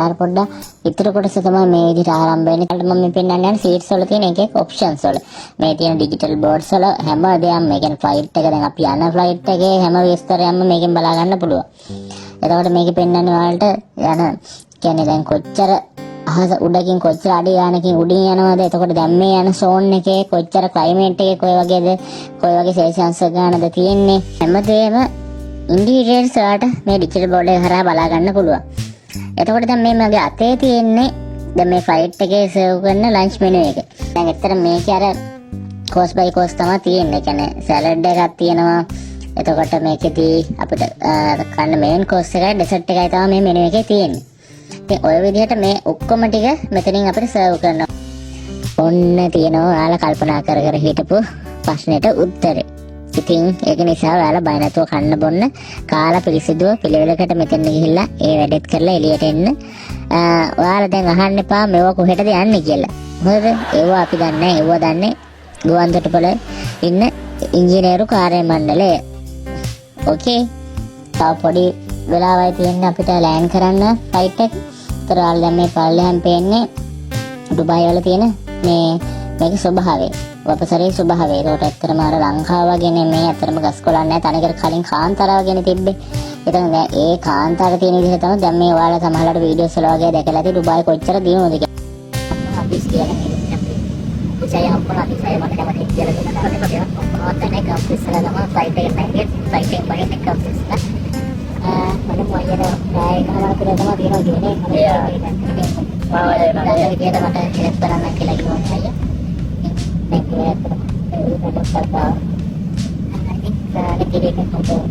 අර පොඩ්ඩක් ඉතුරු කොටස තමයි මේ විදිහට ආරම්භ වෙන්නේ. ඊට මම පෙන්නන්න යන සීට්ස් වල තියෙන එක එක ඔප්ෂන්ස් වල. මේ තියෙන ඩිජිටල් බෝඩ්ස් වල හැම දෙයක්ම මේ කියන්නේ ෆ්ලයිට් එක දැන් අපි යන ෆ්ලයිට් එකේ හැම විස්තරයක්ම මේකෙන් බලා ගන්න පුළුවන්. එතකොට මේකේ පෙන්නන්නේ ඔයාලට යන කියන්නේ දැන් කොච්චර අහස උඩකින් කොච්චර අඩ යනකින් උඩින් යනවද? එතකොට දැන් මේ යන සෝන් එකේ කොච්චර ක්ලයිමේට් එකේ කොයි වගේද කොයි වගේ සෙල්සියස් ගානද තියෙන්නේ හැමදේම ඉන්ඩිවිජුවල්ස් වලට මේ ඩිජිටල් බෝඩ් එක හරහා බලා ගන්න පුළුවන්. එතකොට දැන් මේ මගේ අතේ තියෙන්නේ දැන් මේ ෆ්ලයිට් එකේ සර්ව් කරන ලන්ච් මෙනු එක. දැන් ඇත්තට මේකේ අර කෝස් බයි කෝස් තමයි තියෙන්නේ. ඒ කියන්නේ සැලඩ් එකක් තියෙනවා. එතකොට මේකෙදී අපිට කන්න මේන් කෝස් එකයි ඩෙසර්ට් එකයි තමයි මේ මෙනු එකේ තියෙන්නේ. ඉතින් ඔය විදිහට මේ ඔක්කොම ටික මෙතනින් අපිට සර්ව් කරනවා. ඔන්න තියෙනවා ඔයාලා කල්පනා කර කර හිටපු ප්‍රශ්නෙට උත්තරේ. ඉතින් ඒක නිසා ඔයාලා බය නැතුව කන්න බොන්න කාලා පිළිසිදුව පිළිවෙලකට මෙතන ගිහිල්ලා ඒ වැඩෙත් කරලා එළියට එන්න. ඔයාලා දැන් අහන්න එපා මේව කොහෙටද යන්නේ කියලා. මොකද ඒව අපි දන්නේ නැහැ. ඒව දන්නේ ගුවන්තොටුපළ ඉන්න ඉංජිනේරු කාර්ය මණ්ඩලය. ඕකේ. තව පොඩි වෙලාවයි තියෙන්නේ අපිට ලෑන්ඩ් කරන්න ෆ්ලයිට් එක. ඒතර ඔයාලා දැන් මේ පල්ලෙහාන් පේන්නේ ඩුබායි වල තියෙන මේකේ ස්වභාවය. වපසරේ ස්වභාවය. ඒකට ඇත්තටම අර ලංකාව වගේ නෙමෙයි. ඇත්තටම ගස් කොළන් නැහැ. තනිකර කලින් කාන්තාරා වගේනේ තිබ්බේ. එතන දැන් ඒ කාන්තාර තියෙන විදිහ තමයි දැන් මේ ඔයාලා සමහරවිට වීඩියෝස් වල වගේ දැකලා ඇති ඩුබායි කොච්චර දිනුනොද කියලා. අපි කියන්නේ saya apa lagi saya mau dapat dia lagi nak dapat dia mau naik ke selama flight yang naik flight yang banyak naik ke sana mana mau ya dah kalau kita sama dia lagi ni ya mau ada mana dia ada mana dia pernah naik lagi mau saya naik dia dapat apa ini kita kita untuk